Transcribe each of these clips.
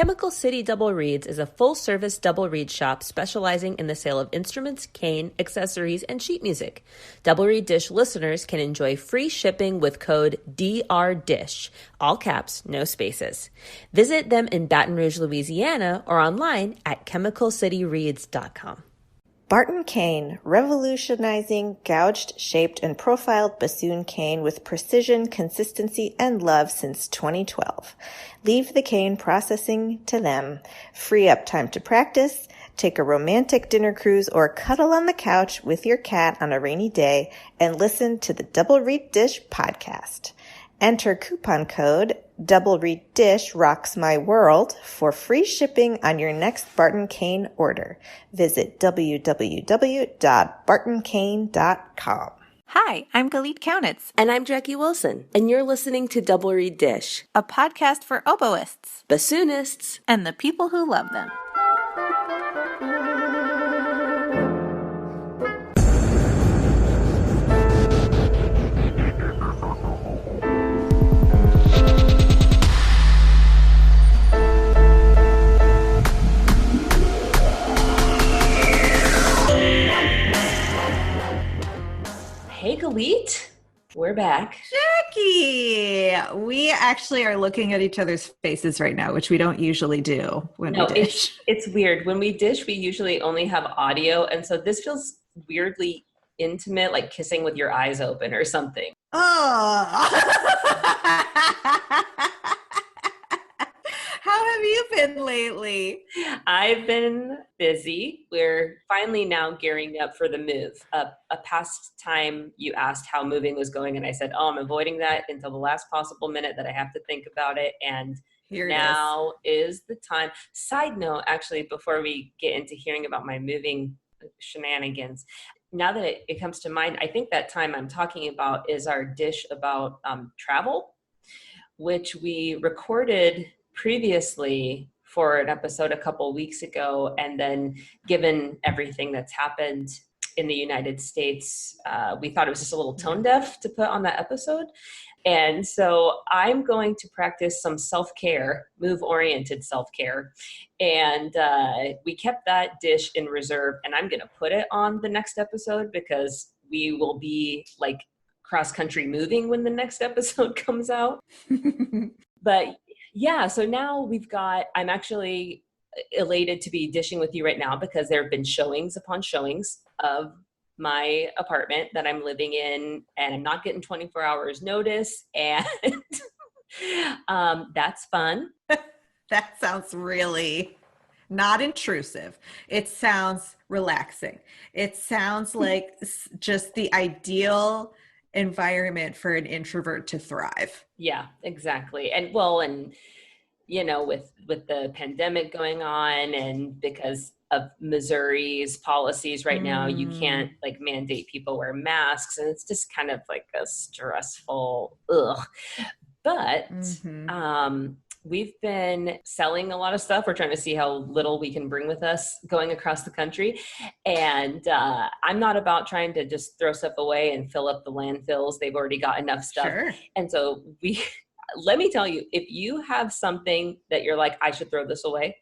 Chemical City Double Reeds is a full-service double reed shop specializing in the sale of instruments, cane, accessories, and sheet music. Double Reed Dish listeners can enjoy free shipping with code DRDISH, all caps, no spaces. Visit them in Baton Rouge, Louisiana, or online at chemicalcityreeds.com. Barton Cane, revolutionizing gouged, shaped, and profiled bassoon cane with precision, consistency, and love since 2012. Leave the cane processing to them. Free up time to practice, take a romantic dinner cruise, or cuddle on the couch with your cat on a rainy day and listen to the Double Reed Dish podcast. Enter coupon code Double Reed Dish Rocks My World for free shipping on your next Barton Cane order. Visit www.bartoncane.com. Hi, I'm Galit Kaunitz. And I'm Jacqui Wilson, and you're listening to Double Reed Dish, a podcast for oboists, bassoonists, and the people who love them. Hey, Galit. We're back. Jacqui! We actually are looking at each other's faces right now, which we don't usually do when we dish. It's weird. When we dish, we usually only have audio, and so this feels weirdly intimate, like kissing with your eyes open or something. Oh! How have you been lately? I've been busy. We're finally now gearing up for the move. A past time you asked how moving was going, and I said, I'm avoiding that until the last possible minute that I have to think about it. And now is the time. Side note, actually, before we get into hearing about my moving shenanigans, now that it comes to mind, I think that time I'm talking about is our dish about travel, which we recorded previously for an episode a couple weeks ago. And then given everything that's happened in the United States, we thought it was just a little tone deaf to put on that episode. And so I'm going to practice some self-care, move-oriented self-care. And we kept that dish in reserve, and I'm going to put it on the next episode because we will be like cross-country moving when the next episode comes out. But yeah, so now I'm actually elated to be dishing with you right now because there have been showings upon showings of my apartment that I'm living in, and I'm not getting 24 hours notice, and that's fun. That sounds really not intrusive. It sounds relaxing. It sounds like just the ideal environment for an introvert to thrive. Yeah, exactly. And you know, with the pandemic going on, and because of Missouri's policies right now, you can't like mandate people wear masks, and it's just kind of like a stressful But we've been selling a lot of stuff. We're trying to see how little we can bring with us going across the country. And I'm not about trying to just throw stuff away and fill up the landfills. They've already got enough stuff. Sure. And so let me tell you, if you have something that you're like, I should throw this away,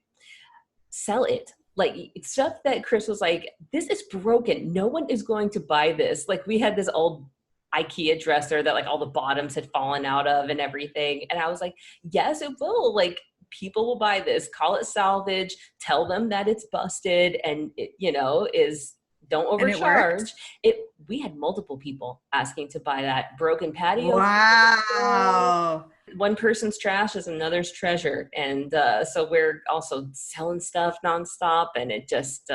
sell it. Like stuff that Chris was like, this is broken. No one is going to buy this. Like we had this old IKEA dresser that like all the bottoms had fallen out of and everything. And I was like, yes, it will. Like people will buy this, call it salvage, tell them that it's busted and it, you know, don't overcharge. We had multiple people asking to buy that broken patio. Wow. One person's trash is another's treasure. And so we're also selling stuff nonstop, and it just,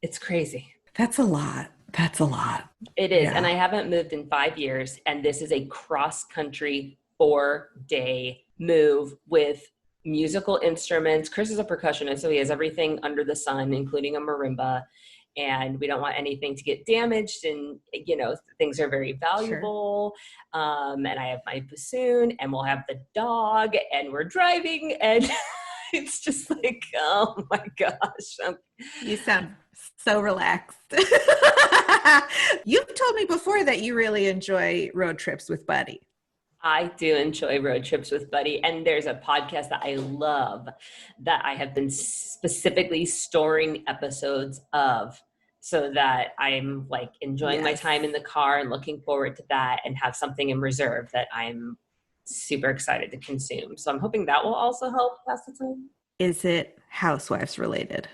it's crazy. That's a lot. That's a lot. It is. Yeah. And I haven't moved in 5 years. And this is a cross-country 4-day move with musical instruments. Chris is a percussionist, so he has everything under the sun, including a marimba. And we don't want anything to get damaged. And, you know, things are very valuable. Sure. And I have my bassoon, and we'll have the dog, and we're driving. And it's just like, oh my gosh. You sound so relaxed. You've told me before that you really enjoy road trips with Buddy. I do enjoy road trips with Buddy. And there's a podcast that I love that I have been specifically storing episodes of so that I'm like enjoying my Yes. time in the car and looking forward to that and have something in reserve that I'm super excited to consume. So I'm hoping that will also help pass the time. Is it Housewives related?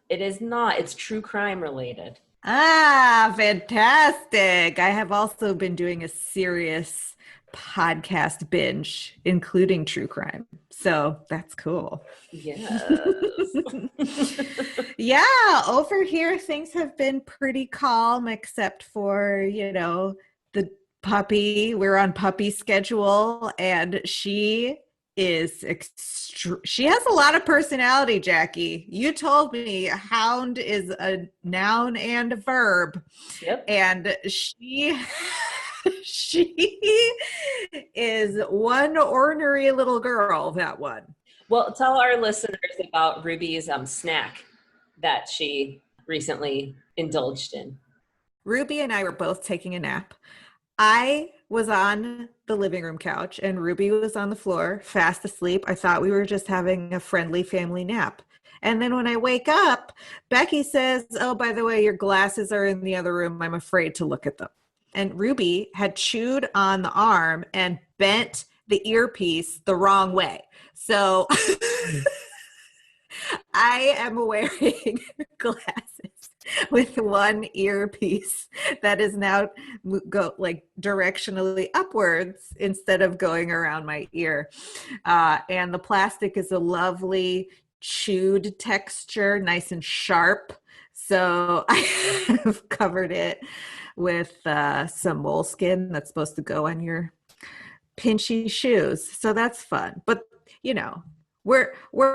It is not. It's true crime related. Ah, fantastic. I have also been doing a serious podcast binge, including true crime. So that's cool. Yes. Yeah, over here, things have been pretty calm, except for, the puppy. We're on puppy schedule, and she is she has a lot of personality, Jacqui. You told me a hound is a noun and a verb. Yep. And she is one ornery little girl, that one. Well, tell our listeners about Ruby's snack that she recently indulged in. Ruby and I were both taking a nap. I was on the living room couch and Ruby was on the floor, fast asleep. I thought we were just having a friendly family nap. And then when I wake up, Becky says, "Oh, by the way, your glasses are in the other room. I'm afraid to look at them." And Ruby had chewed on the arm and bent the earpiece the wrong way. So I am wearing glasses with one earpiece that is now directionally upwards instead of going around my ear. And the plastic is a lovely chewed texture, nice and sharp. So I have covered it with some moleskin that's supposed to go on your pinchy shoes. So that's fun. But we're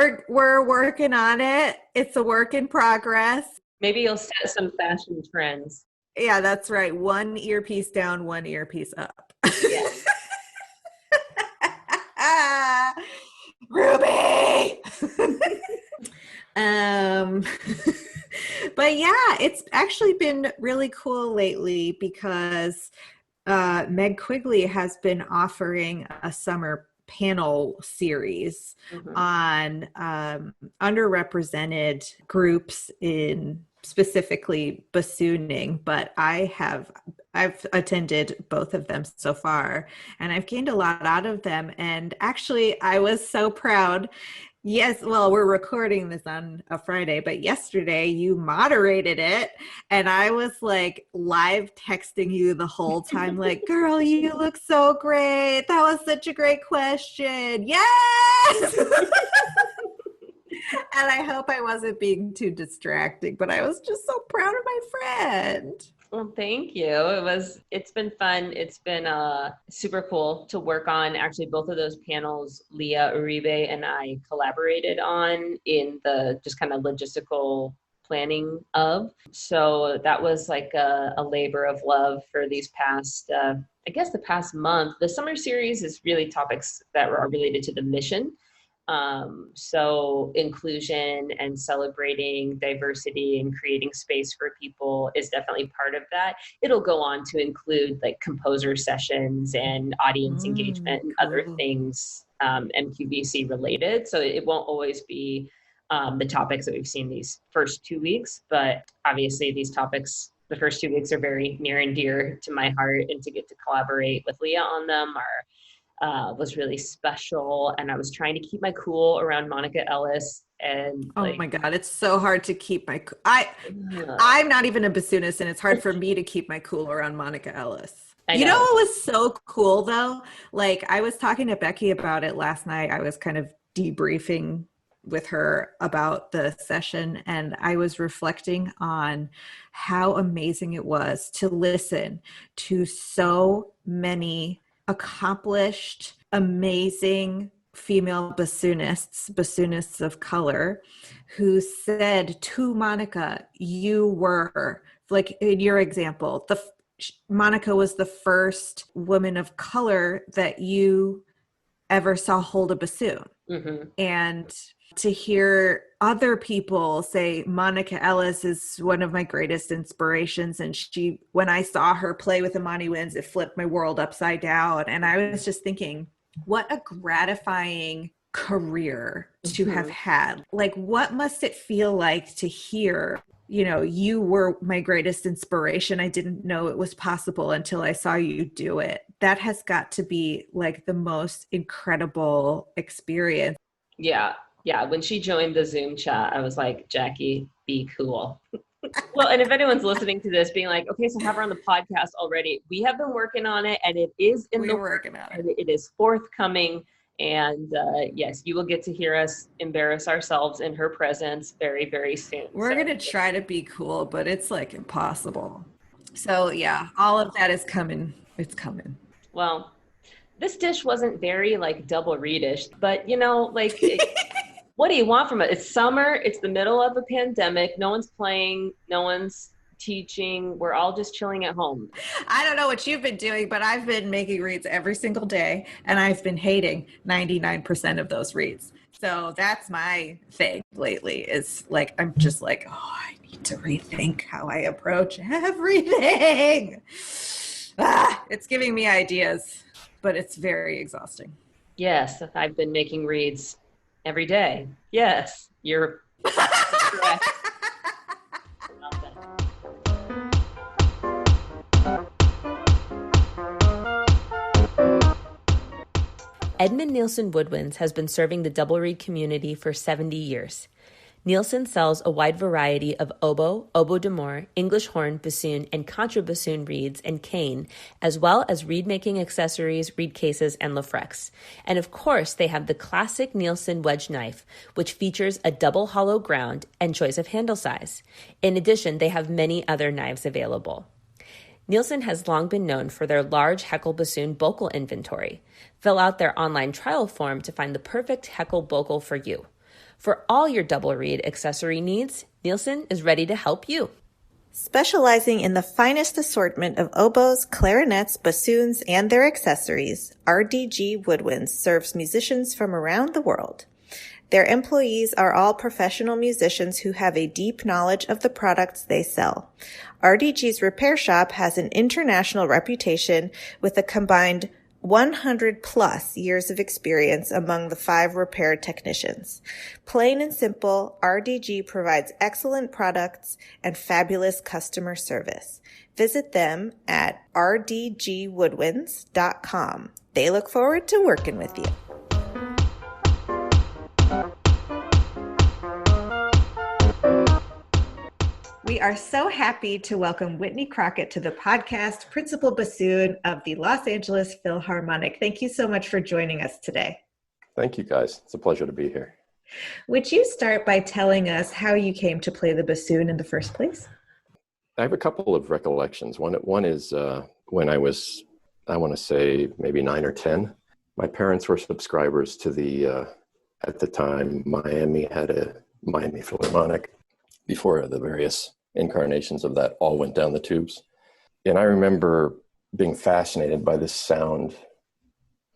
working on it. It's a work in progress. Maybe you'll set some fashion trends. Yeah, that's right. One earpiece down, one earpiece up. Yes. Ruby! But yeah, it's actually been really cool lately because Meg Quigley has been offering a summer panel series on underrepresented groups in specifically bassooning, but I've attended both of them so far and I've gained a lot out of them. And actually I was so proud. Yes, well, we're recording this on a Friday, but yesterday you moderated it and I was like live texting you the whole time, like, "Girl, you look so great. That was such a great question. Yes!" And I hope I wasn't being too distracting, but I was just so proud of my friend. Well, thank you. It's been fun. It's been super cool to work on. Actually, both of those panels, Leah Uribe and I collaborated on in the just kind of logistical planning of. So that was like a labor of love for these past, the past month. The summer series is really topics that are related to the mission. So inclusion and celebrating diversity and creating space for people is definitely part of that. It'll go on to include like composer sessions and audience engagement and other things, MQVC related. So it won't always be the topics that we've seen these first 2 weeks, but obviously these topics, the first 2 weeks are very near and dear to my heart, and to get to collaborate with Leah on them was really special. And I was trying to keep my cool around Monica Ellis. And oh my God, it's so hard to keep my I'm not even a bassoonist, and it's hard for me to keep my cool around Monica Ellis. You know what was so cool though? Like I was talking to Becky about it last night. I was kind of debriefing with her about the session, and I was reflecting on how amazing it was to listen to so many accomplished, amazing female bassoonists of color who said to Monica, "You were," like in your example, Monica was the first woman of color that you ever saw hold a bassoon. Mm-hmm. And to hear other people say Monica Ellis is one of my greatest inspirations. And when I saw her play with Imani Winds, it flipped my world upside down. And I was just thinking, what a gratifying career to have had. Like, what must it feel like to hear, you were my greatest inspiration. I didn't know it was possible until I saw you do it. That has got to be like the most incredible experience. Yeah. Yeah. When she joined the Zoom chat, I was like, Jacqui, be cool. Well, and if anyone's listening to this being like, okay, so have her on the podcast already, we have been working on it, and it is working on it. It is forthcoming. And yes, you will get to hear us embarrass ourselves in her presence very, very soon. We're going to try to be cool, but it's like impossible. So yeah, all of that is coming. It's coming. Well, this dish wasn't very like double reedish, but what do you want from it? It's summer. It's the middle of a pandemic. No one's playing. No one's teaching. We're all just chilling at home. I don't know what you've been doing, but I've been making reads every single day, and I've been hating 99% of those reads. So that's my thing lately, is like, I'm just like, oh, I need to rethink how I approach everything. It's giving me ideas, but it's very exhausting. Yes, I've been making reads every day. Yes, you're correct. Edmund Nielsen Woodwinds has been serving the double reed community for 70 years. Nielsen sells a wide variety of oboe, oboe d'amore, English horn, bassoon, and contrabassoon reeds and cane, as well as reed-making accessories, reed cases, and lafrex. And of course, they have the classic Nielsen wedge knife, which features a double hollow ground and choice of handle size. In addition, they have many other knives available. Nielsen has long been known for their large Heckel bassoon bocal inventory. Fill out their online trial form to find the perfect Heckel bocal for you. For all your double reed accessory needs, Nielsen is ready to help you. Specializing in the finest assortment of oboes, clarinets, bassoons, and their accessories, RDG Woodwinds serves musicians from around the world. Their employees are all professional musicians who have a deep knowledge of the products they sell. RDG's repair shop has an international reputation with a combined 100 plus years of experience among the 5 repair technicians. Plain and simple, RDG provides excellent products and fabulous customer service. Visit them at rdgwoodwinds.com. They look forward to working with you. We are so happy to welcome Whitney Crockett to the podcast, Principal Bassoon of the Los Angeles Philharmonic. Thank you so much for joining us today. Thank you, guys. It's a pleasure to be here. Would you start by telling us how you came to play the bassoon in the first place? I have a couple of recollections. One is when I was, I want to say maybe 9 or 10. My parents were subscribers to the, at the time, Miami had a Miami Philharmonic before the various incarnations of that all went down the tubes. And I remember being fascinated by this sound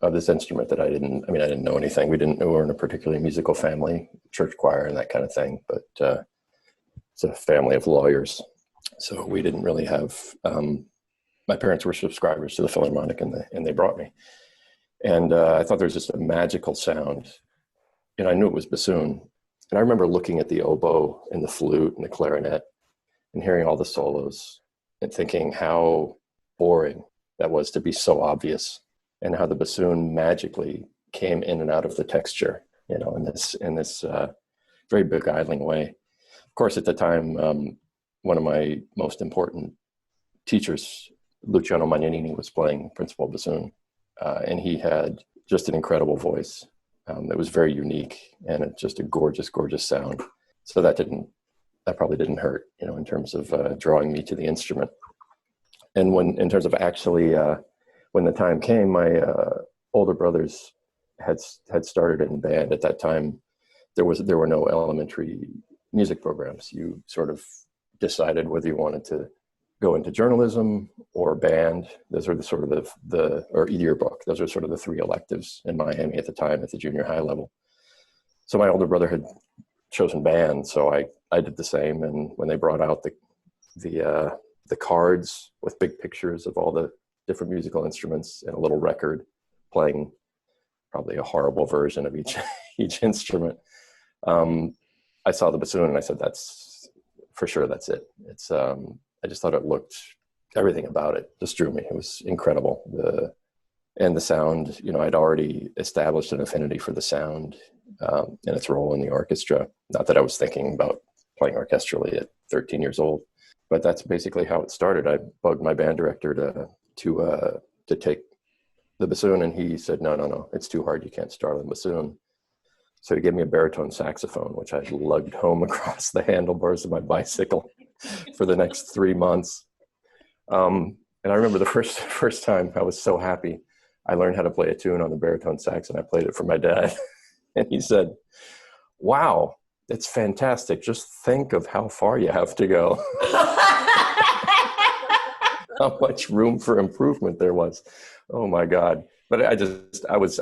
of this instrument that I didn't know anything. We were in a particularly musical family, church choir and that kind of thing, but it's a family of lawyers. So we didn't really have, my parents were subscribers to the Philharmonic and they brought me. And I thought there was just a magical sound. And I knew it was bassoon. And I remember looking at the oboe and the flute and the clarinet and hearing all the solos and thinking how boring that was to be so obvious, and how the bassoon magically came in and out of the texture, in this very beguiling way. Of course, at the time, one of my most important teachers, Luciano Magnanini, was playing principal bassoon, and he had just an incredible voice. It was very unique, and it's just a gorgeous, gorgeous sound. So that probably didn't hurt, in terms of drawing me to the instrument. And in terms of actually, when the time came, my older brothers had started in band. At that time, there were no elementary music programs. You sort of decided whether you wanted to go into journalism or band. Those are the sort of or yearbook. Those are sort of the three electives in Miami at the time at the junior high level. So my older brother had chosen band, so I did the same. And when they brought out the cards with big pictures of all the different musical instruments and a little record playing probably a horrible version of each instrument, I saw the bassoon and I said, that's for sure, that's it. It's I just thought it looked, everything about it just drew me. It was incredible. And the sound, I'd already established an affinity for the sound and its role in the orchestra. Not that I was thinking about playing orchestrally at 13 years old, but that's basically how it started. I bugged my band director to take the bassoon, and he said, no, it's too hard. You can't start on the bassoon. So he gave me a baritone saxophone, which I lugged home across the handlebars of my bicycle for the next 3 months. And I remember the first time I was so happy. I learned how to play a tune on the baritone sax, and I played it for my dad. And he said, wow, it's fantastic. Just think of how far you have to go. How much room for improvement there was. Oh my God. But I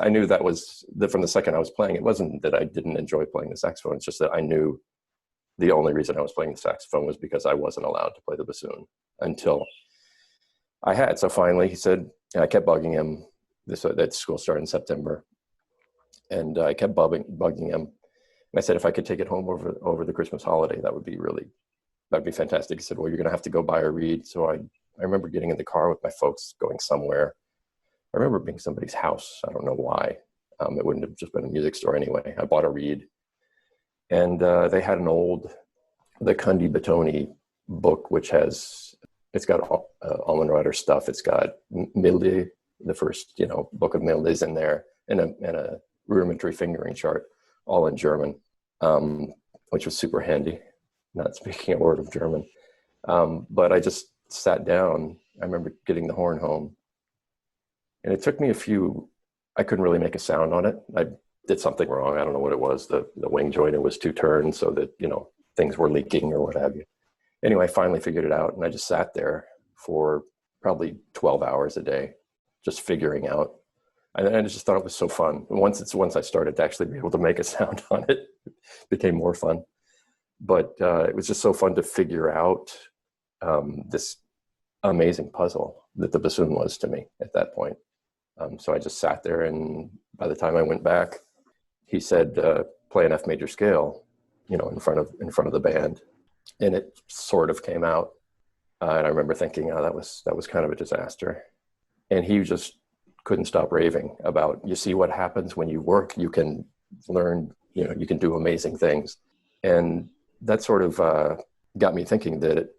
knew that was from the second I was playing. It wasn't that I didn't enjoy playing the saxophone. It's just that I knew the only reason I was playing the saxophone was because I wasn't allowed to play the bassoon until I had. So finally he said, and I kept bugging him. That school started in September. And I kept bugging him. And I said, if I could take it home over the Christmas holiday, that'd be fantastic. He said, well, you're going to have to go buy a reed. So I remember getting in the car with my folks going somewhere. I remember being somebody's house. I don't know why. It wouldn't have just been a music store anyway. I bought a reed. And they had the Cundi Batoni book, it's got almond rider stuff. It's got Milde, the first, book of Milde's in there, and a rudimentary fingering chart, all in German, which was super handy, not speaking a word of German. But I just sat down. I remember getting the horn home, and it took me I couldn't really make a sound on it. I did something wrong. I don't know what it was. The wing joiner was too turned so that, things were leaking or what have you. Anyway, I finally figured it out, and I just sat there for probably 12 hours a day, just figuring out. And I just thought it was so fun. Once I started to actually be able to make a sound on it, it became more fun. But it was just so fun to figure out this amazing puzzle that the bassoon was to me at that point. So I just sat there, and by the time I went back, he said, play an F major scale, in front of the band. And it sort of came out. And I remember thinking, that was kind of a disaster. And he just couldn't stop raving about, you see what happens when you work, you can learn, you can do amazing things. And that sort of got me thinking that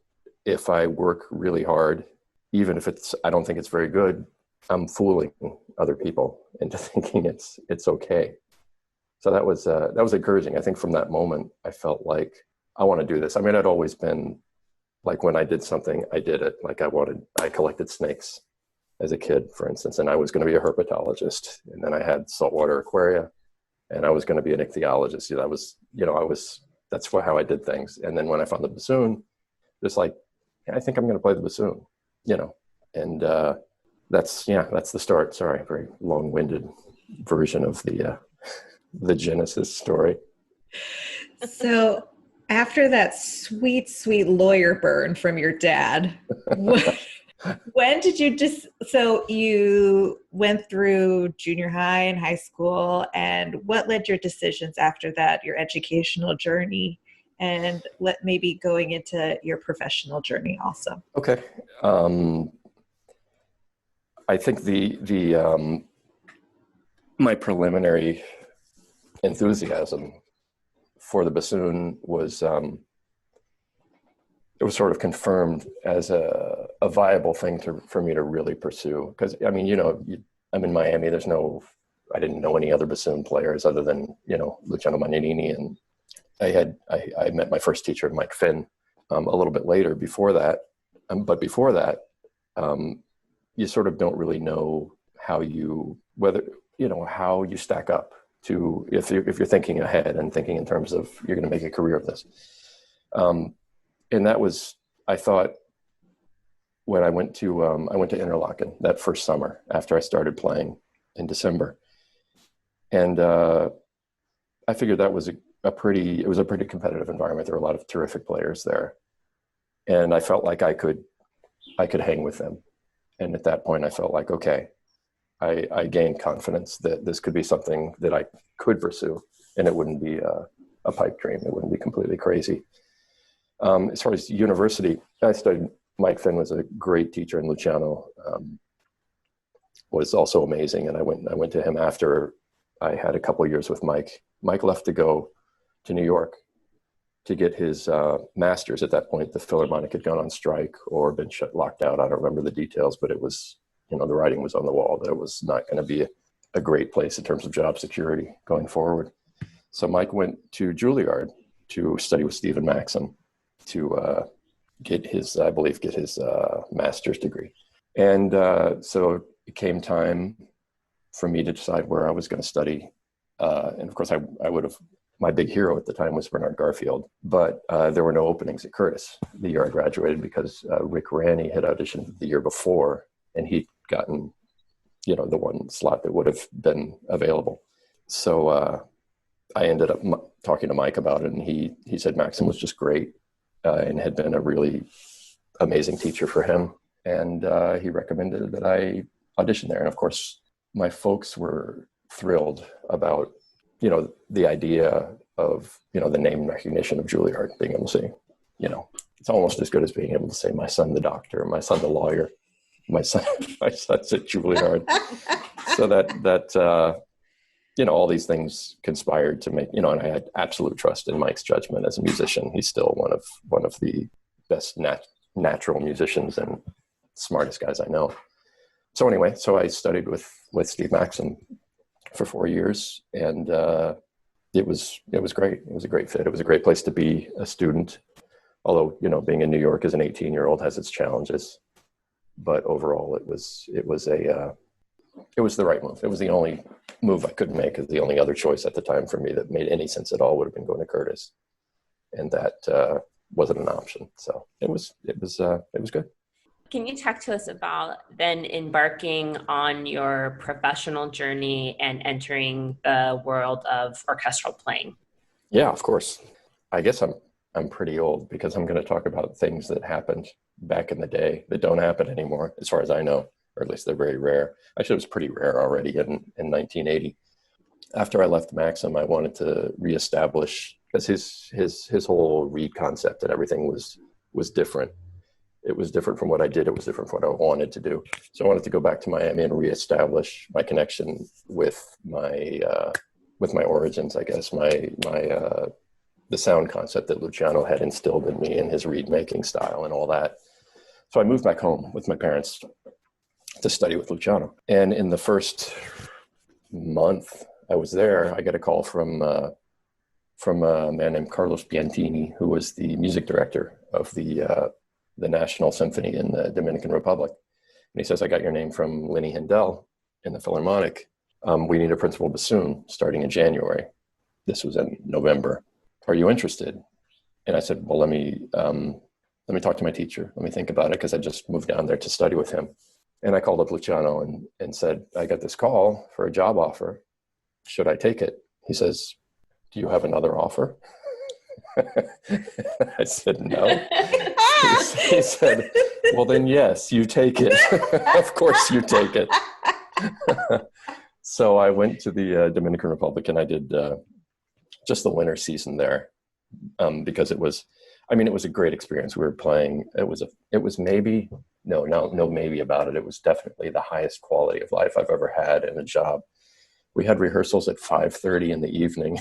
if I work really hard, even if I don't think it's very good, I'm fooling other people into thinking it's okay. So that was encouraging. I think from that moment, I felt like I want to do this. I mean, I'd always been like, when I did something, I did it. Like I collected snakes as a kid, for instance, and I was going to be a herpetologist. And then I had saltwater aquaria, and I was going to be an ichthyologist. That's how I did things. And then when I found the bassoon, just like, I think I'm going to play the bassoon, and that's the start. Sorry, very long-winded version of the Genesis story. So after that sweet, sweet lawyer burn from your dad, when did so you went through junior high and high school, and what led your decisions after that, your educational journey, and maybe going into your professional journey also? Okay. I think my preliminary enthusiasm for the bassoon was it was sort of confirmed as a viable thing for me to really pursue. Because I mean, I'm in Miami. I didn't know any other bassoon players other than Luciano Magnanini, and I met my first teacher, Mike Finn, a little bit later. Before that, you sort of don't really know how you stack up to if you're thinking ahead and thinking in terms of you're going to make a career of this. And that was, I thought, when I went to Interlaken that first summer after I started playing in December. And I figured that was a pretty competitive environment. There were a lot of terrific players there. And I felt like I could hang with them. And at that point I felt like, okay, I gained confidence that this could be something that I could pursue, and it wouldn't be a pipe dream. It wouldn't be completely crazy. As far as university, I studied, Mike Finn was a great teacher in Luciano, was also amazing. And I went to him after I had a couple of years with Mike. Mike left to go to New York to get his master's. At that point, the Philharmonic had gone on strike or been locked out. I don't remember the details, but it was, the writing was on the wall that it was not going to be a great place in terms of job security going forward. So Mike went to Juilliard to study with Stephen Maxim to get his master's degree. And so it came time for me to decide where I was going to study. And of course, I would have, my big hero at the time was Bernard Garfield, but there were no openings at Curtis the year I graduated because Rick Ranney had auditioned the year before, and he'd gotten, the one slot that would have been available. So I ended up talking to Mike about it, and he said Maxim was just great and had been a really amazing teacher for him. And he recommended that I audition there. And of course, my folks were thrilled about, the idea of, the name recognition of Juilliard, being able to say, it's almost as good as being able to say my son, the doctor, my son, the lawyer, my son's at Juilliard. So that all these things conspired to make, and I had absolute trust in Mike's judgment as a musician. He's still one of the best natural musicians and smartest guys I know. So anyway, so I studied with Steve Maxim for 4 years, and it was great. It was a great fit. It was a great place to be a student. Although, being in New York as an 18-year-old has its challenges, but overall it was the right move. It was the only move I could make, because the only other choice at the time for me that made any sense at all would have been going to Curtis, and that wasn't an option. So it was good. Can you talk to us about then embarking on your professional journey and entering the world of orchestral playing? Yeah, of course. I guess I'm pretty old, because I'm going to talk about things that happened back in the day that don't happen anymore, as far as I know, or at least they're very rare. Actually, it was pretty rare already in 1980. After I left Maxim, I wanted to reestablish, because his whole reed concept and everything was different. It was different from what I did. It was different from what I wanted to do. So I wanted to go back to Miami and reestablish my connection with my origins, I guess, the sound concept that Luciano had instilled in me and his reed making style and all that. So I moved back home with my parents to study with Luciano. And in the first month I was there, I got a call from a man named Carlos Piantini, who was the music director of the National Symphony in the Dominican Republic. And he says, I got your name from Lenny Hindell in the Philharmonic. We need a principal bassoon starting in January. This was in November. Are you interested? And I said, well, let me talk to my teacher. Let me think about it, because I just moved down there to study with him. And I called up Luciano and said, I got this call for a job offer. Should I take it? He says, do you have another offer? I said, no. He said, well, then yes, you take it. Of course you take it. So I went to the Dominican Republic, and I did just the winter season there, because it was a great experience. We were playing, it was maybe, no maybe about it. It was definitely the highest quality of life I've ever had in a job. We had rehearsals at 5:30 in the evening,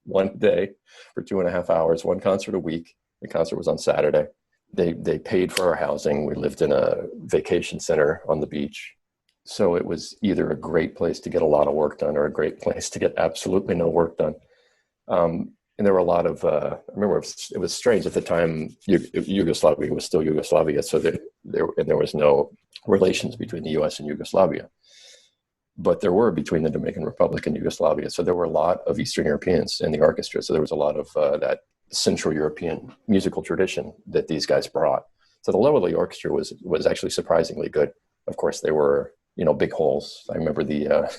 one day for 2.5 hours, one concert a week. The concert was on Saturday. They paid for our housing. We lived in a vacation center on the beach. So it was either a great place to get a lot of work done or a great place to get absolutely no work done. And there were a lot of, I remember it was strange at the time, Yugoslavia was still Yugoslavia. So there was no relations between the US and Yugoslavia. But there were between the Dominican Republic and Yugoslavia. So there were a lot of Eastern Europeans in the orchestra. So there was a lot of that Central European musical tradition that these guys brought. So the level of the orchestra was actually surprisingly good. Of course, there were, big holes. I remember the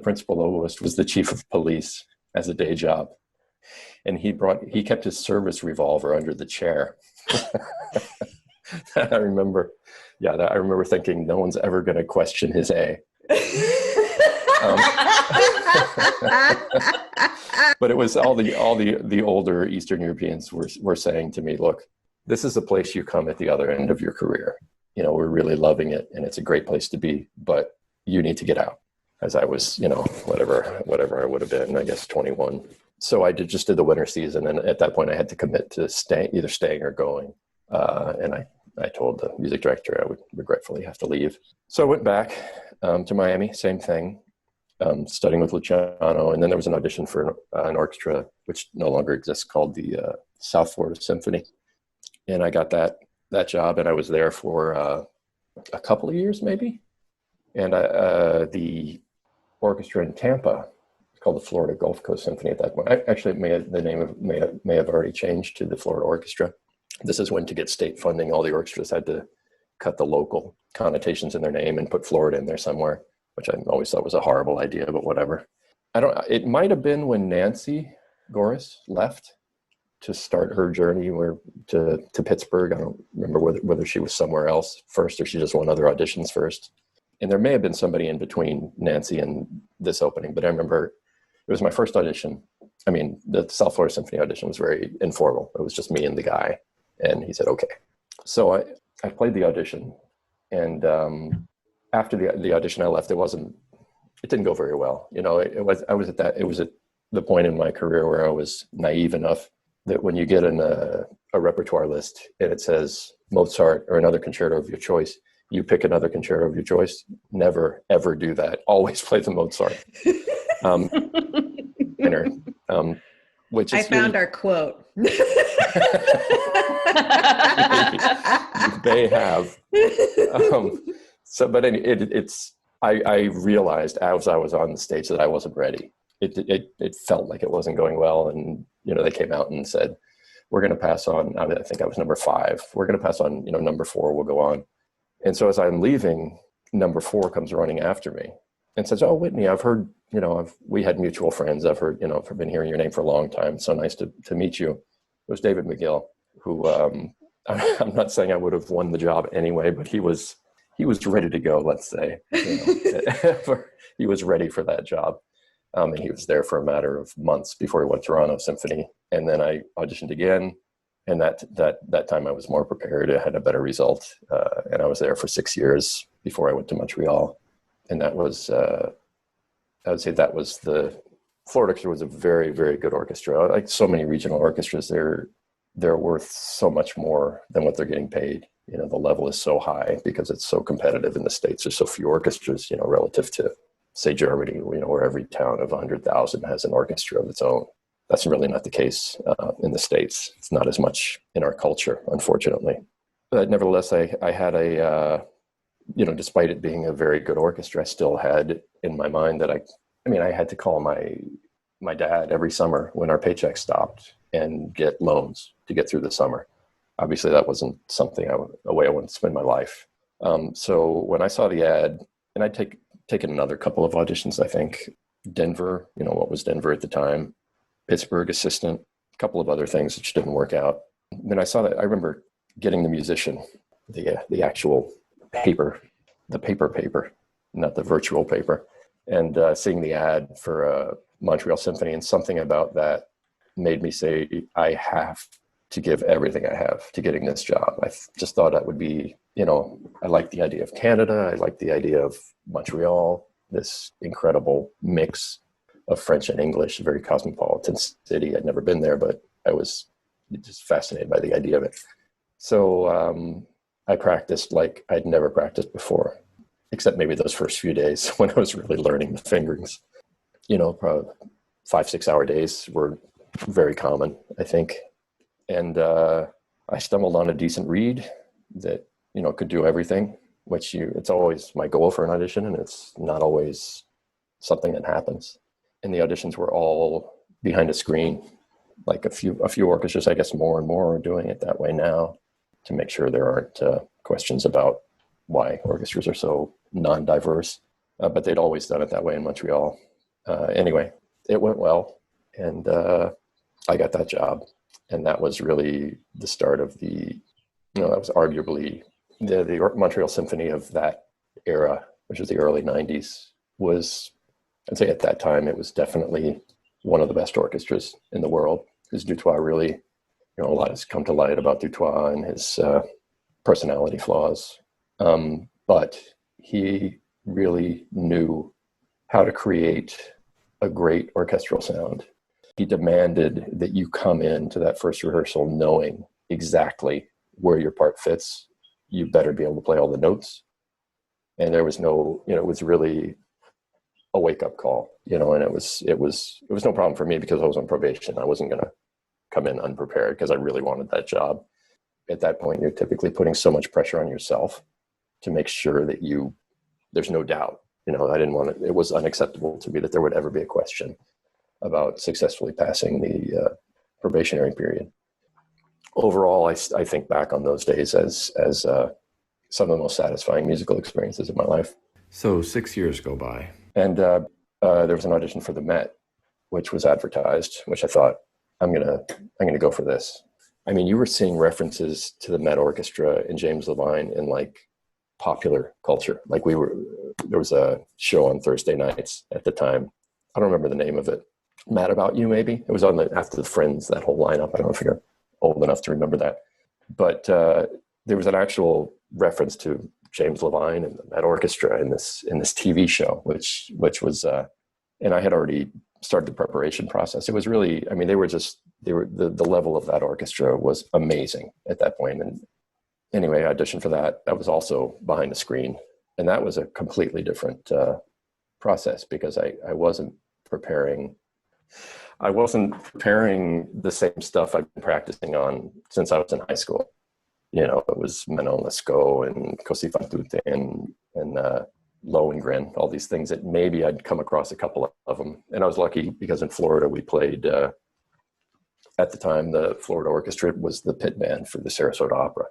principal soloist was the chief of police as a day job. And he kept his service revolver under the chair. I remember thinking no one's ever going to question his A. But it was all the older Eastern Europeans were saying to me, look, this is a place you come at the other end of your career. We're really loving it and it's a great place to be, but you need to get out. As I was, whatever I would have been, I guess 21. So I just did the winter season. And at that point I had to commit to either staying or going. And I told the music director I would regretfully have to leave. So I went back to Miami, same thing, studying with Luciano. And then there was an audition for an orchestra, which no longer exists, called the South Florida Symphony. And I got that job, and I was there for a couple of years, maybe. And the orchestra in Tampa, it's called the Florida Gulf Coast Symphony at that point. The name may have already changed to the Florida Orchestra. This is when, to get state funding, all the orchestras had to cut the local connotations in their name and put Florida in there somewhere, which I always thought was a horrible idea, but whatever. It might have been when Nancy Goris left to start her journey to Pittsburgh. I don't remember whether she was somewhere else first or she just won other auditions first. And there may have been somebody in between Nancy and this opening, but I remember it was my first audition. I mean, the South Florida Symphony audition was very informal. It was just me and the guy, and he said, okay. So I played the audition, and after the audition I left, it didn't go very well. It was at the point in my career where I was naive enough that when you get in a repertoire list and it says Mozart or another concerto of your choice, you pick another concerto of your choice. Never, ever do that. Always play the Mozart. Which is I found our quote. You may have. I realized as I was on the stage that I wasn't ready. It felt like it wasn't going well, and they came out and said, "We're going to pass on." I think I was number 5. We're going to pass on. Number 4 will go on. And so as I'm leaving, number 4 comes running after me and says, "Oh, Whitney, I've heard, we had mutual friends. I've heard, I've been hearing your name for a long time. So nice to meet you." It was David McGill, who I'm not saying I would have won the job anyway, but he was ready to go, let's say. He was ready for that job. And he was there for a matter of months before he went to Toronto Symphony. And then I auditioned again. And that time I was more prepared. I had a better result. And I was there for 6 years before I went to Montreal. And that was, I would say that was the Florida Orchestra was a very, very good orchestra. Like so many regional orchestras, they're worth so much more than what they're getting paid. The level is so high because it's so competitive in the States. There's so few orchestras, relative to, say, Germany, where every town of 100,000 has an orchestra of its own. That's really not the case in the States. It's not as much in our culture, unfortunately. But nevertheless, I had despite it being a very good orchestra, I still had in my mind that I had to call my dad every summer when our paycheck stopped and get loans to get through the summer. Obviously, that wasn't something a way I wanted to spend my life. So when I saw the ad, and I'd taken another couple of auditions, I think, Denver, what was Denver at the time, Pittsburgh assistant, a couple of other things which didn't work out. Then I saw that, I remember getting the musician, the actual paper, the paper, not the virtual paper, and seeing the ad for Montreal Symphony, and something about that made me say, I have to give everything I have to getting this job. I just thought that would be, I like the idea of Canada. I like the idea of Montreal, this incredible mix of French and English, a very cosmopolitan city. I'd never been there, but I was just fascinated by the idea of it. So I practiced like I'd never practiced before, except maybe those first few days when I was really learning the fingerings. Probably 5-6 hour days were very common, I think. And I stumbled on a decent reed that, could do everything, which it's always my goal for an audition, and it's not always something that happens. And the auditions were all behind a screen, like a few orchestras, I guess more and more are doing it that way now. to make sure there aren't questions about why orchestras are so non-diverse. But they'd always done it that way in Montreal. Anyway, it went well, and I got that job. And that was really the start of that was arguably the Montreal Symphony of that era, which was the early 90s, I'd say at that time, it was definitely one of the best orchestras in the world, because Dutoit really, a lot has come to light about Dutoit and his personality flaws. But he really knew how to create a great orchestral sound. He demanded that you come into that first rehearsal knowing exactly where your part fits. You better be able to play all the notes. And there was no, it was really a wake-up call, and it was no problem for me because I was on probation. I wasn't going to come in unprepared because I really wanted that job. At that point, you're typically putting so much pressure on yourself to make sure that there's no doubt. I didn't want it was unacceptable to me that there would ever be a question about successfully passing the probationary period. Overall, I think back on those days as some of the most satisfying musical experiences of my life. So 6 years go by. And there was an audition for the Met, which was advertised, which I thought, I'm gonna go for this. I mean, you were seeing references to the Met Orchestra and James Levine in like popular culture. Like there was a show on Thursday nights at the time. I don't remember the name of it. Mad About You, maybe? It was on after the Friends, that whole lineup. I don't know if you're old enough to remember that. But there was an actual reference to James Levine and the Met Orchestra in this TV show, which was, and I had already started the preparation process. It was really, I mean, the level of that orchestra was amazing at that point. And anyway, I auditioned for that. That was also behind the screen. And that was a completely different process because I wasn't preparing the same stuff I've been practicing on since I was in high school. It was Manon Lescaut and Così fan tutte and Lohengrin, all these things that maybe I'd come across a couple of them. And I was lucky because in Florida we played, at the time, the Florida Orchestra was the pit band for the Sarasota Opera.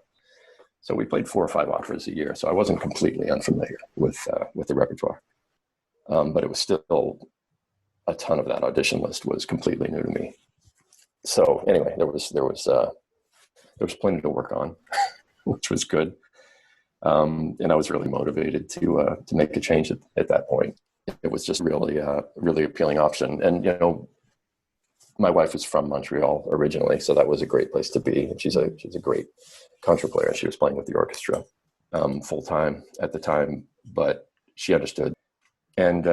So we played 4 or 5 operas a year. So I wasn't completely unfamiliar with the repertoire. But it was still, a ton of that audition list was completely new to me. So anyway, there was plenty to work on, which was good. And I was really motivated to make a change at that point. It was just really a really appealing option. And, my wife was from Montreal originally, so that was a great place to be. And she's a great contra player. She was playing with the orchestra full time at the time, but she understood. And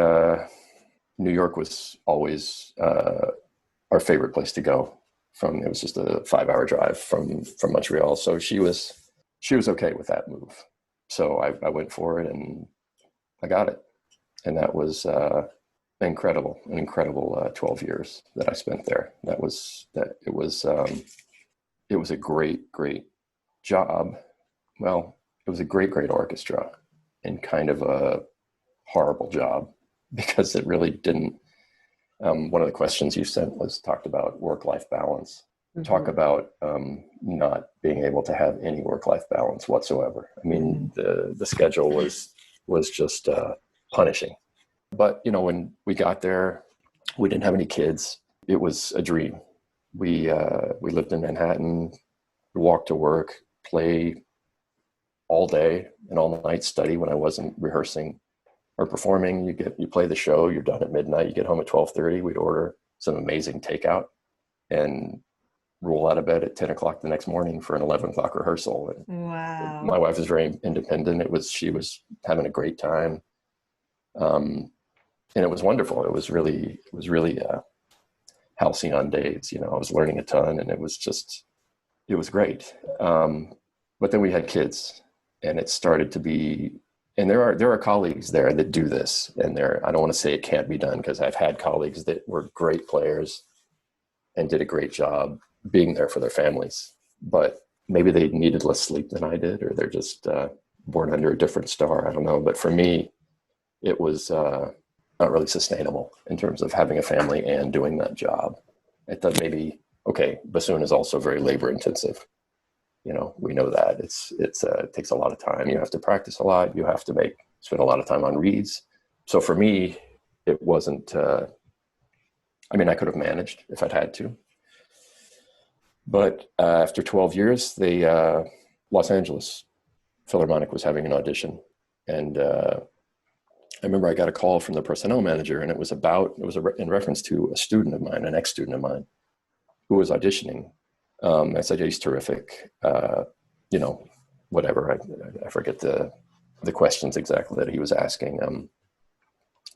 New York was always our favorite place to go. It was just a 5-hour drive from Montreal. So she was okay with that move. So I went for it and I got it. And that was an incredible 12 years that I spent there. It was a great job. Well, it was a great orchestra and kind of a horrible job because it really didn't. One of the questions you sent talked about work-life balance. Mm-hmm. Talk about not being able to have any work-life balance whatsoever. I mean, the schedule was just punishing. But when we got there, we didn't have any kids. It was a dream. We lived in Manhattan, walk to work, play all day and all night, study when I wasn't rehearsing or performing. You play the show, you're done at midnight, you get home at 12:30. We'd order some amazing takeout and roll out of bed at 10 o'clock the next morning for an 11 o'clock rehearsal. And wow. My wife was very independent. She was having a great time. And it was wonderful. It was really halcyon days. I was learning a ton and it was great. But then we had kids and it started to be, and there are colleagues there that do this, and I don't want to say it can't be done because I've had colleagues that were great players and did a great job being there for their families, but maybe they needed less sleep than I did, or they're just born under a different star. I don't know. But for me, it was not really sustainable in terms of having a family and doing that job. I thought maybe, okay, bassoon is also very labor intensive. We know that it takes a lot of time. You have to practice a lot. You have to spend a lot of time on reads. So for me, it wasn't, I could have managed if I'd had to. But after 12 years, the Los Angeles Philharmonic was having an audition. And I remember I got a call from the personnel manager, and it was in reference to a student of mine, an ex-student of mine, who was auditioning. I said, yeah, he's terrific. Whatever. I forget the questions exactly that he was asking.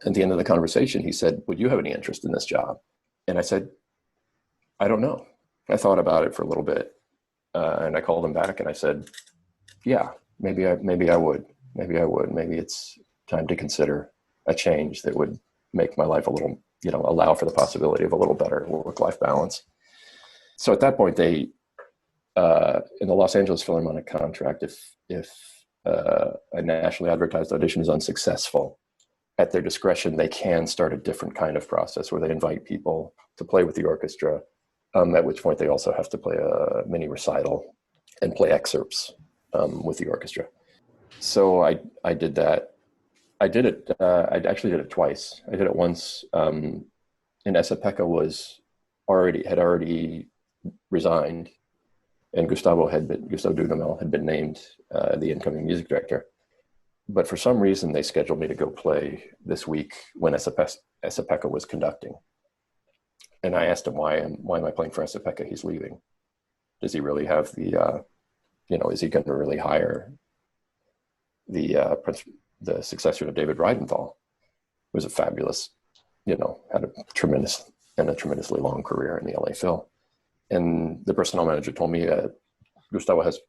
At the end of the conversation, he said, would you have any interest in this job? And I said, I don't know. I thought about it for a little bit. And I called him back and I said, yeah, maybe I would. Maybe it's time to consider a change that would make my life a little, allow for the possibility of a little better work-life balance. So at that point, they, in the Los Angeles Philharmonic contract, if a nationally advertised audition is unsuccessful, at their discretion, they can start a different kind of process where they invite people to play with the orchestra, at which point they also have to play a mini recital and play excerpts with the orchestra. So I did that. I actually did it twice. I did it once, and Esa-Pekka had already resigned, and Gustavo Dudamel had been named the incoming music director. But for some reason, they scheduled me to go play this week when Esa-Pekka was conducting. And I asked him, why am I playing for Esa-Pekka? He's leaving. Does he really have the, is he going to really hire the successor to David Reidenthal, who was a fabulous, had a tremendously long career in the LA Phil. And the personnel manager told me Gustavo has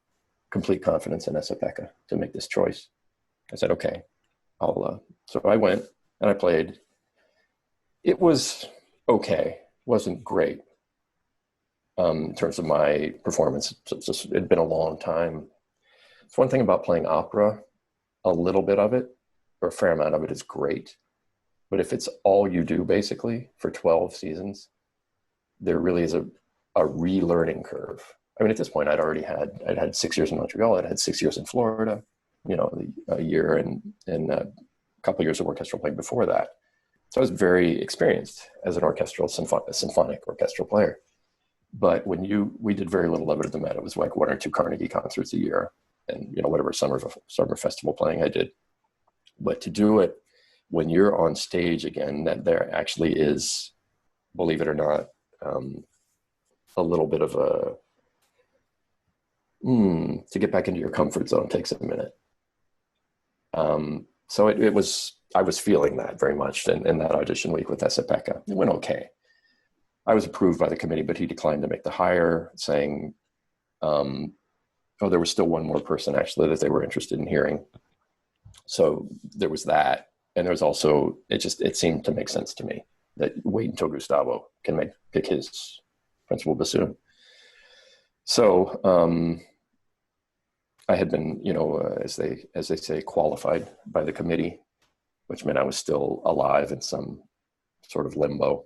complete confidence in Esa-Pekka to make this choice. I said, okay, so I went and I played. It was okay. Wasn't great in terms of my performance. It'd been a long time. It's one thing about playing opera, a little bit of it, or a fair amount of it is great. But if it's all you do basically for 12 seasons, there really is a relearning curve. At this point, I'd had 6 years in Montreal. I'd had 6 years in Florida, a year and a couple of years of orchestral playing before that. So I was very experienced as an symphonic orchestral player. But we did very little of it at the Met. It was like 1 or 2 Carnegie concerts a year, and whatever summer festival playing I did. But to do it when you're on stage again, that there actually is, believe it or not, a little bit of to get back into your comfort zone takes a minute. So I was feeling that very much in that audition week with Esa-Pekka. It went okay. I was approved by the committee, but he declined to make the hire, saying, there was still one more person actually that they were interested in hearing. So there was that. And there was also, it seemed to make sense to me that wait until Gustavo can pick his principal bassoon. So I had been, as they say, qualified by the committee, which meant I was still alive in some sort of limbo.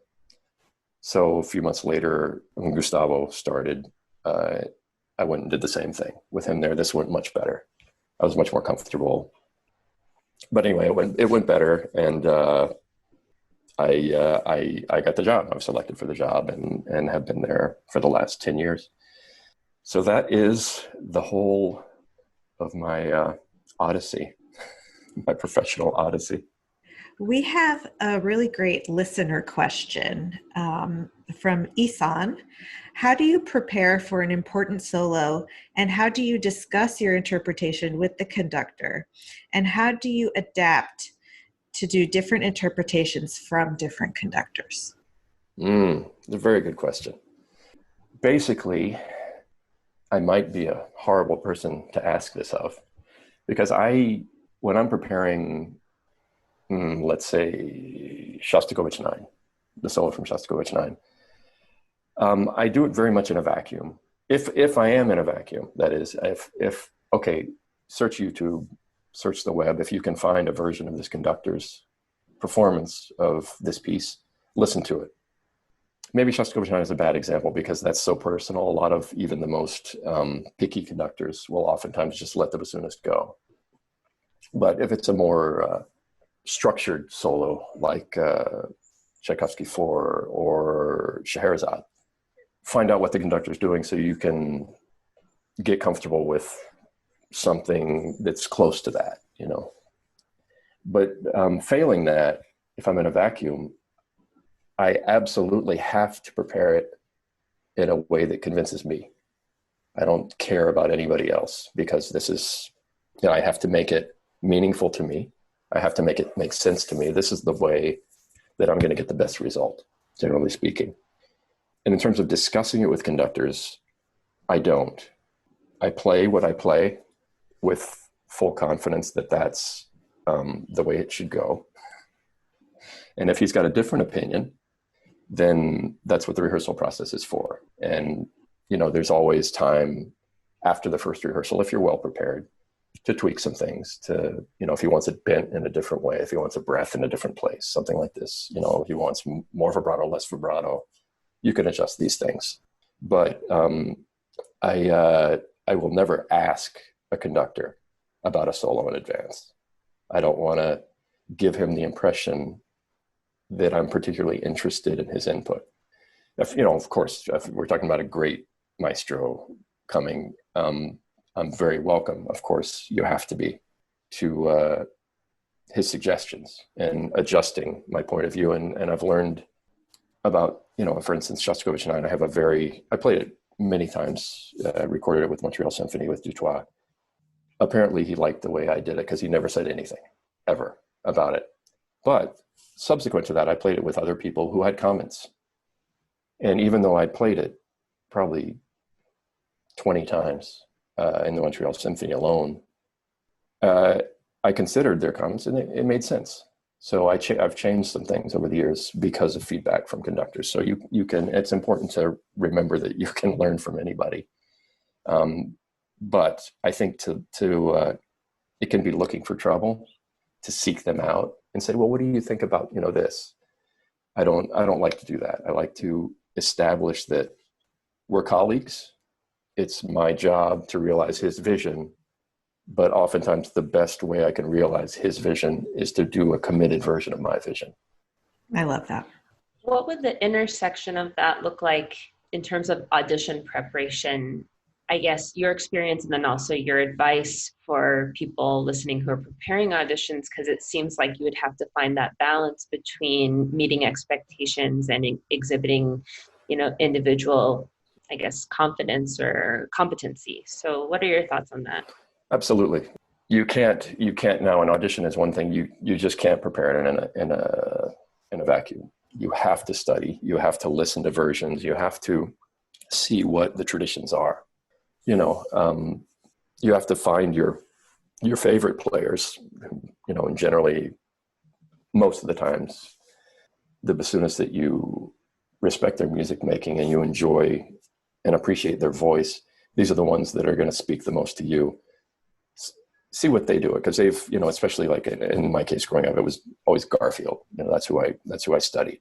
So a few months later, when Gustavo started, I went and did the same thing with him there. This went much better. I was much more comfortable. But anyway, it went better, and I got the job. I was selected for the job, and have been there for the last 10 years. So that is the whole of my odyssey, my professional odyssey. We have a really great listener question from Isan. How do you prepare for an important solo, and how do you discuss your interpretation with the conductor? And how do you adapt to do different interpretations from different conductors? A very good question. Basically, I might be a horrible person to ask this of, because when I'm preparing, let's say Shostakovich 9, the solo from Shostakovich 9, I do it very much in a vacuum. If I am in a vacuum, that is, search YouTube, search the web. If you can find a version of this conductor's performance of this piece, listen to it. maybe Shostakovich is a bad example because that's so personal. A lot of even the most picky conductors will oftentimes just let the bassoonist go. But if it's a more structured solo like Tchaikovsky 4 or Scheherazade, find out what the conductor is doing so you can get comfortable with something that's close to that, you know. But failing that, if I'm in a vacuum, I absolutely have to prepare it in a way that convinces me. I don't care about anybody else because this is, you know, I have to make it meaningful to me. I have to make it make sense to me. This is the way that I'm going to get the best result, generally speaking. And in terms of discussing it with conductors, I don't. I play what I play with full confidence that that's the way it should go. And if he's got a different opinion, then that's what the rehearsal process is for. And, you know, there's always time after the first rehearsal, if you're well prepared, to tweak some things, to, you know, if he wants it bent in a different way, if he wants a breath in a different place, something like this, you know, if he wants more vibrato, less vibrato, you can adjust these things. But I will never ask a conductor about a solo in advance. I don't want to give him the impression that I'm particularly interested in his input. If, you know, of course, if we're talking about a great maestro coming, I'm very welcome. Of course, you have to be to his suggestions and adjusting my point of view. And I've learned about, you know, for instance, Shostakovich 9, I played it many times. I recorded it with Montreal Symphony with Dutoit. Apparently he liked the way I did it because he never said anything ever about it. But subsequent to that, I played it with other people who had comments. And even though I played it probably 20 times in the Montreal Symphony alone, I considered their comments and it made sense. So I've changed some things over the years because of feedback from conductors. So you can, it's important to remember that you can learn from anybody. But I think it can be looking for trouble to seek them out and say, well, what do you think about, you know, this? I don't like to do that. I like to establish that we're colleagues. It's my job to realize his vision, but oftentimes the best way I can realize his vision is to do a committed version of my vision. I love that. What would the intersection of that look like in terms of audition preparation? I guess your experience and then also your advice for people listening who are preparing auditions, because it seems like you would have to find that balance between meeting expectations and exhibiting, you know, individual, I guess, confidence or competency. So what are your thoughts on that? Absolutely. You can't now, an audition is one thing. You just can't prepare it in a vacuum. You have to study, you have to listen to versions, you have to see what the traditions are. You know, you have to find your favorite players, you know, and generally most of the times the bassoonists that you respect their music making and you enjoy and appreciate their voice, these are the ones that are going to speak the most to you. See what they do, because they've, you know, especially like in my case growing up, it was always Garfield. You know, that's who I studied.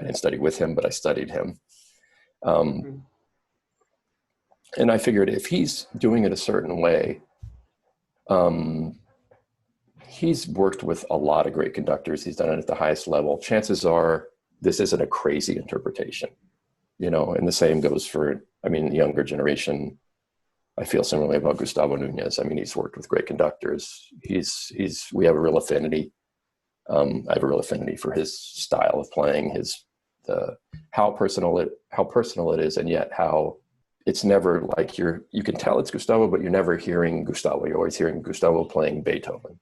I didn't study with him, but I studied him. And I figured if he's doing it a certain way, he's worked with a lot of great conductors. He's done it at the highest level. Chances are this isn't a crazy interpretation, you know, and the same goes for, I mean, the younger generation. I feel similarly about Gustavo Nunez. I mean, he's worked with great conductors. We have a real affinity. I have a real affinity for his style of playing, how personal it is, and yet how it's never like you can tell it's Gustavo, but you're never hearing Gustavo. You're always hearing Gustavo playing Beethoven.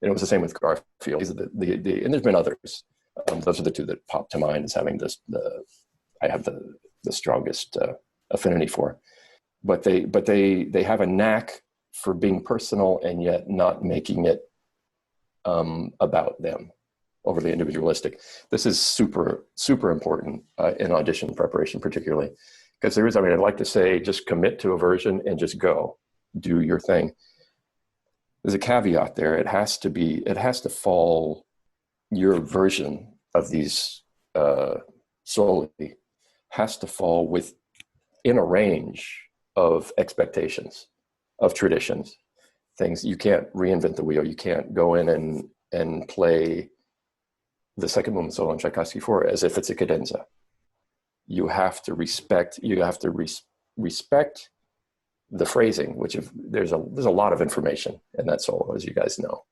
And it was the same with Garfield. These are and there's been others. Those are the two that pop to mind as having I have the strongest affinity for. But they have a knack for being personal and yet not making it about them, overly individualistic. This is super, super important in audition preparation, particularly. Because I'd like to say, just commit to a version and just go, do your thing. There's a caveat there. It has to fall your version of these solely has to fall within a range of expectations, of traditions, things. You can't reinvent the wheel. You can't go in and play the second movement solo in Tchaikovsky 4 as if it's a cadenza. You have to respect the phrasing, which there's a lot of information in that solo, as you guys know.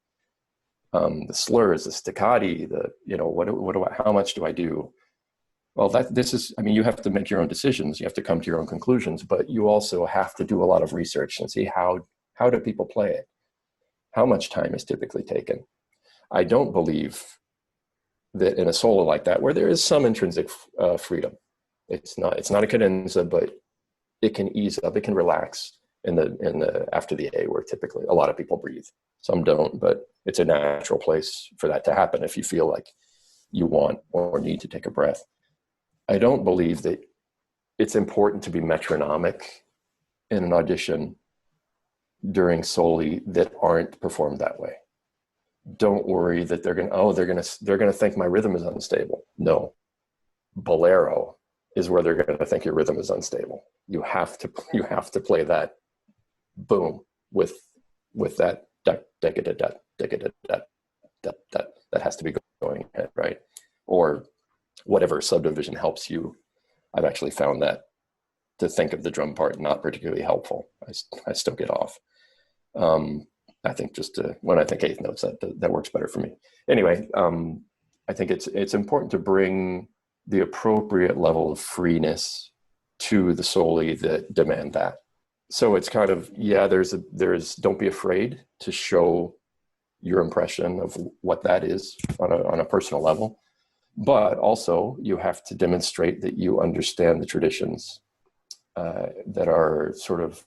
The slurs, the staccati, how much do I do? Well, you have to make your own decisions. You have to come to your own conclusions, but you also have to do a lot of research and see how do people play it? How much time is typically taken? I don't believe that in a solo like that, where there is some intrinsic freedom, it's not a cadenza, but it can ease up, it can relax in the after the A, where typically a lot of people breathe. Some don't, but it's a natural place for that to happen if you feel like you want or need to take a breath. I don't believe that it's important to be metronomic in an audition during soli that aren't performed that way. Don't worry that they're gonna think my rhythm is unstable. No, bolero is where they're gonna think your rhythm is unstable. You have to play that boom with that that has to be going ahead, right? Or whatever subdivision helps you. I've actually found that to think of the drum part not particularly helpful. I still get off. I think when I think eighth notes, that works better for me. Anyway, I think it's important to bring the appropriate level of freeness to the soli that demand that. So it's kind of, there's don't be afraid to show your impression of what that is on a personal level, but also you have to demonstrate that you understand the traditions that are sort of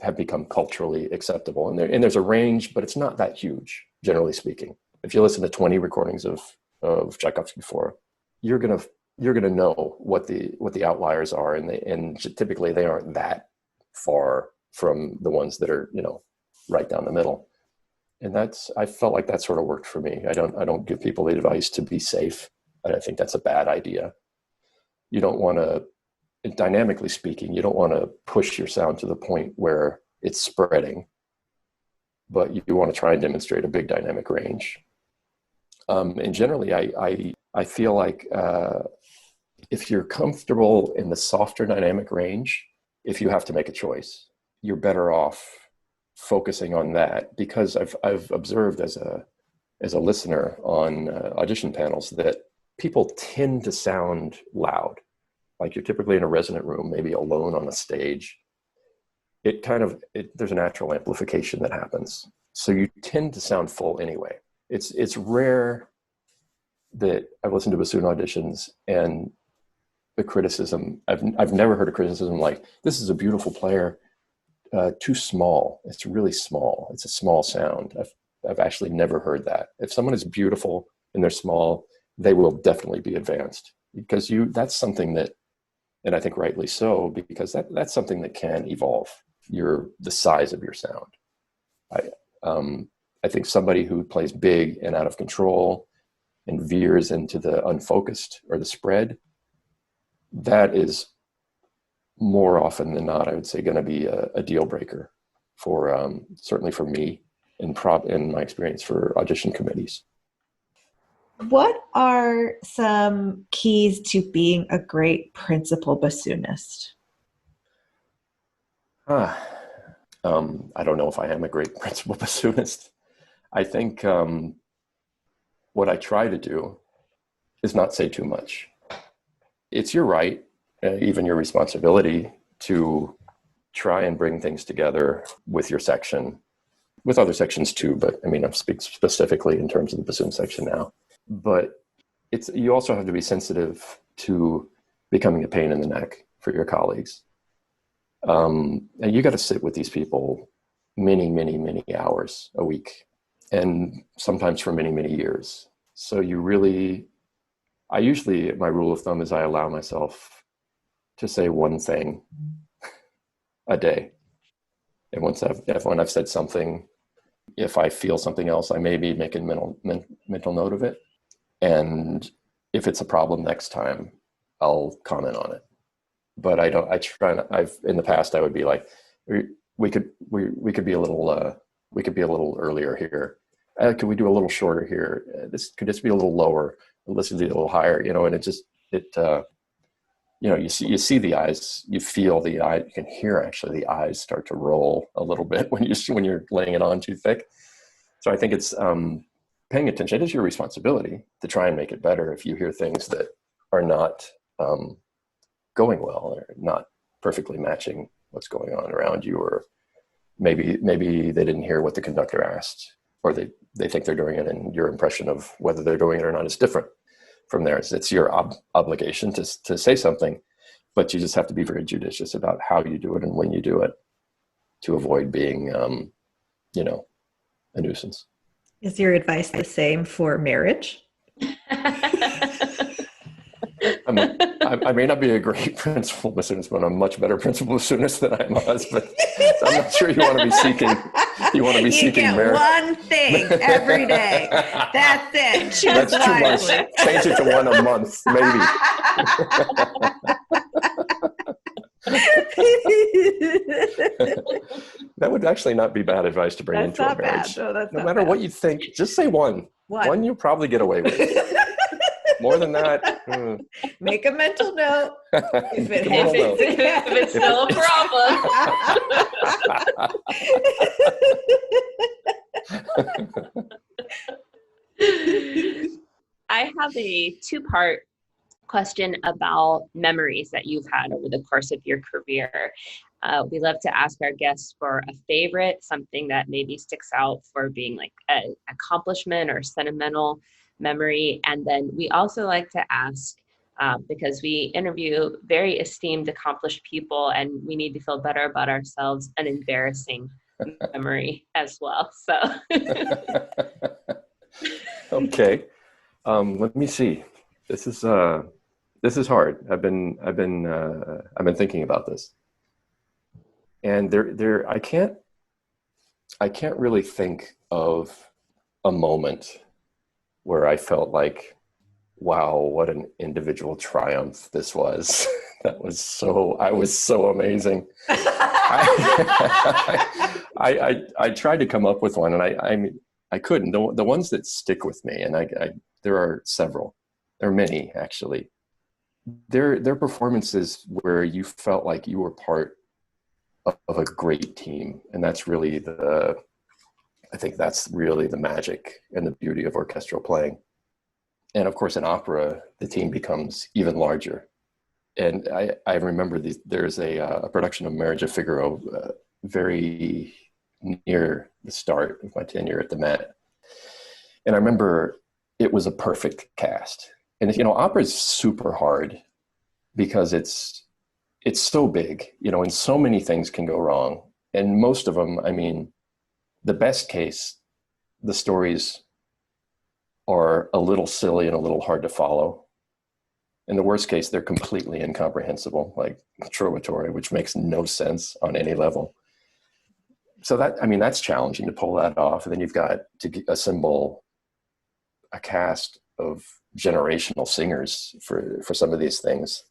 have become culturally acceptable. And there's a range, but it's not that huge, generally speaking. If you listen to 20 recordings of Tchaikovsky 4, you're gonna know what the outliers are, and typically they aren't that far from the ones that are, right down the middle. And I felt like that sort of worked for me. I don't give people the advice to be safe. I think that's a bad idea. You don't want to, dynamically speaking, you don't want to push your sound to the point where it's spreading, but you want to try and demonstrate a big dynamic range. And generally, I feel like if you're comfortable in the softer dynamic range, if you have to make a choice, you're better off focusing on that, because I've observed as a listener on audition panels that people tend to sound loud. Like you're typically in a resonant room, maybe alone on a stage. There's a natural amplification that happens. So you tend to sound full anyway. It's rare that I've listened to bassoon auditions and the criticism, I've never heard a criticism like, this is a beautiful player, too small. It's really small. It's a small sound. I've actually never heard that. If someone is beautiful and they're small, they will definitely be advanced, because that's something that, and I think rightly so, because that's something that can evolve the size of your sound. I think somebody who plays big and out of control and veers into the unfocused or the spread, that is more often than not, I would say, going to be a deal breaker for certainly for me in my experience for audition committees. What are some keys to being a great principal bassoonist? I don't know if I am a great principal bassoonist. I think what I try to do is not say too much. It's your right, even your responsibility, to try and bring things together with your section, with other sections too, but I'm speaking specifically in terms of the bassoon section now. But you also have to be sensitive to becoming a pain in the neck for your colleagues. And you got to sit with these people many, many, many hours a week, and sometimes for many, many years. So my rule of thumb is I allow myself to say one thing a day. And when I've said something, if I feel something else, I may be making mental note of it. And if it's a problem next time, I'll comment on it. But I don't. I try. In the past I would be like, we could be a little earlier here. Could we do a little shorter here? Could this be a little lower? Let's do a little higher. And you see the eyes, you feel the eye, you can hear actually the eyes start to roll a little bit when you're laying it on too thick. So I think it's paying attention. It is your responsibility to try and make it better if you hear things that are not going well or not perfectly matching what's going on around you, or maybe they didn't hear what the conductor asked, or they think they're doing it and your impression of whether they're doing it or not is different from theirs. It's your obligation to say something, but you just have to be very judicious about how you do it and when you do it to avoid being, a nuisance. Is your advice the same for marriage? I may not be a great principal bassoonist, but I'm a much better principal bassoonist than I am a husband. So I'm not sure you want to be seeking. You want to be seeking marriage. One thing every day. That's it. Choose That's too much. Change it to one a month, maybe. That would actually not be bad advice to bring into a marriage. No matter what you think, just say one. One you'll probably get away with. More than that, make a mental note. If it's still a problem. I have a two-part question about memories that you've had over the course of your career. We love to ask our guests for a favorite, something that maybe sticks out for being like an accomplishment or sentimental memory. And then we also like to ask, because we interview very esteemed, accomplished people, and we need to feel better about ourselves, an embarrassing memory as well. So, okay, let me see. This is hard. I've been thinking about this, and I can't really think of a moment where I felt like, wow, what an individual triumph this was. I was so amazing. I tried to come up with one, and I couldn't. The ones that stick with me, and there are several. There are many, actually. They're performances where you felt like you were part of a great team, and that's really I think that's really the magic and the beauty of orchestral playing. And of course, in opera, the team becomes even larger. And I remember there's a production of Marriage of Figaro very near the start of my tenure at the Met. And I remember it was a perfect cast. And opera is super hard because it's so big, and so many things can go wrong. And most of them, the best case, the stories are a little silly and a little hard to follow. In the worst case, they're completely incomprehensible, like Trovatore, which makes no sense on any level. So that's challenging to pull that off. And then you've got to assemble a cast of generational singers for some of these things.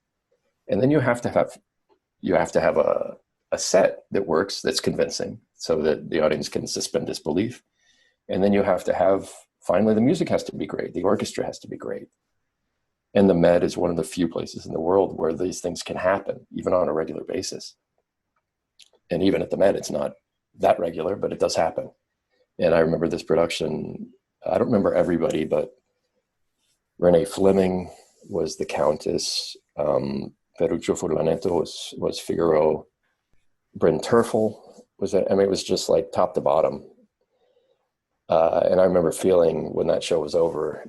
And then you have to have a set that works, that's convincing, so that the audience can suspend disbelief. And then you have to have, finally, the music has to be great. The orchestra has to be great. And the Met is one of the few places in the world where these things can happen, even on a regular basis. And even at the Met, it's not that regular, but it does happen. And I remember this production, I don't remember everybody, but Renee Fleming was the Countess. Ferruccio Furlanetto was Figaro. Bryn Terfel was it? It was just like top to bottom. And I remember feeling when that show was over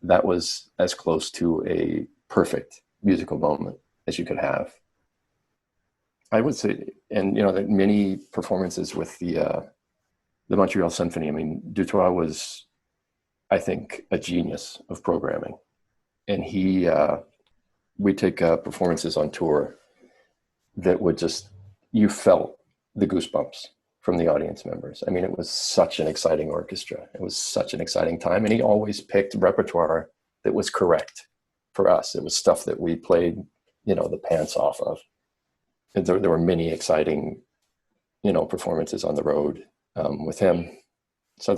that was as close to a perfect musical moment as you could have. I would say, and that many performances with the Montreal Symphony. Dutoit was, I think, a genius of programming, and we take performances on tour that would you felt the goosebumps from the audience members. It was such an exciting orchestra. It was such an exciting time. And he always picked repertoire that was correct. for us. It was stuff that we played, the pants off of. And there were many exciting, performances on the road with him. So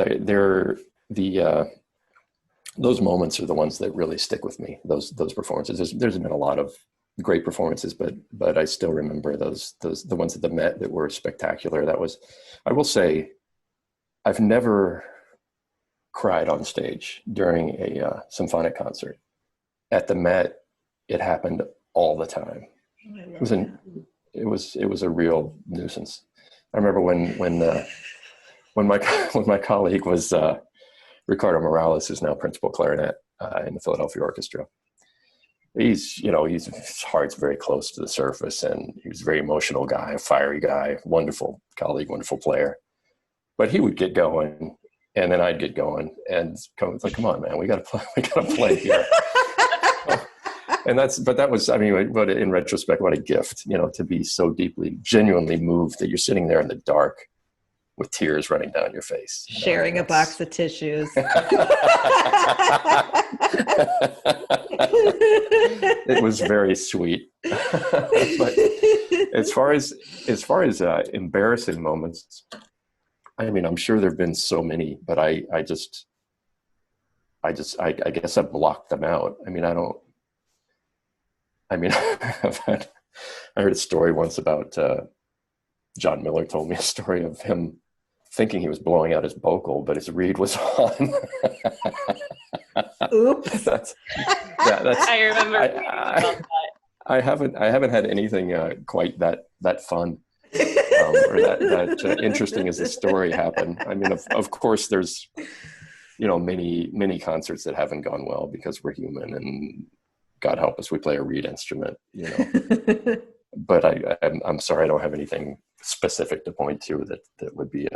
those moments are the ones that really stick with me. Those performances. There's been a lot of great performances, but I still remember the ones at the Met that were spectacular. I will say, I've never cried on stage during a symphonic concert. At the Met, it happened all the time. It was a real nuisance. I remember when my colleague was Ricardo Morales, who's now principal clarinet in the Philadelphia Orchestra. His heart's very close to the surface, and he was a very emotional guy, a fiery guy, wonderful colleague, wonderful player. But he would get going, and then I'd get going, and it's like, come on, man, we gotta play here. But in retrospect, what a gift, to be so deeply, genuinely moved that you're sitting there in the dark with tears running down your face. Sharing a box of tissues. It was very sweet. But as far as embarrassing moments, I'm sure there've been so many, but I guess I blocked them out. I heard a story once about John Miller told me a story of him thinking he was blowing out his vocal, but his reed was on. Oops. I remember reading about that. I haven't had anything quite that fun or that interesting as the story happened. Of course, there's many concerts that haven't gone well because we're human, and God help us, we play a reed instrument. But I'm sorry, I don't have anything specific to point to that would be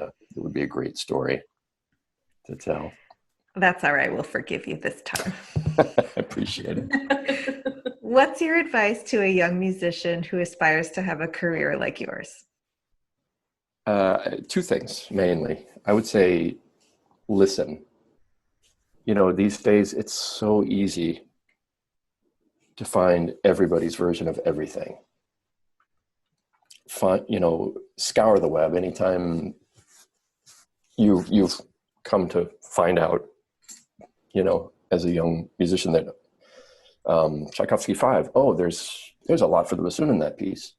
a great story to tell. That's all right. We'll forgive you this time. I appreciate it. What's your advice to a young musician who aspires to have a career like yours? Two things, mainly. I would say, listen. These days it's so easy to find everybody's version of everything. Scour the web anytime you've come to find out, as a young musician that Tchaikovsky 5, there's a lot for the bassoon in that piece.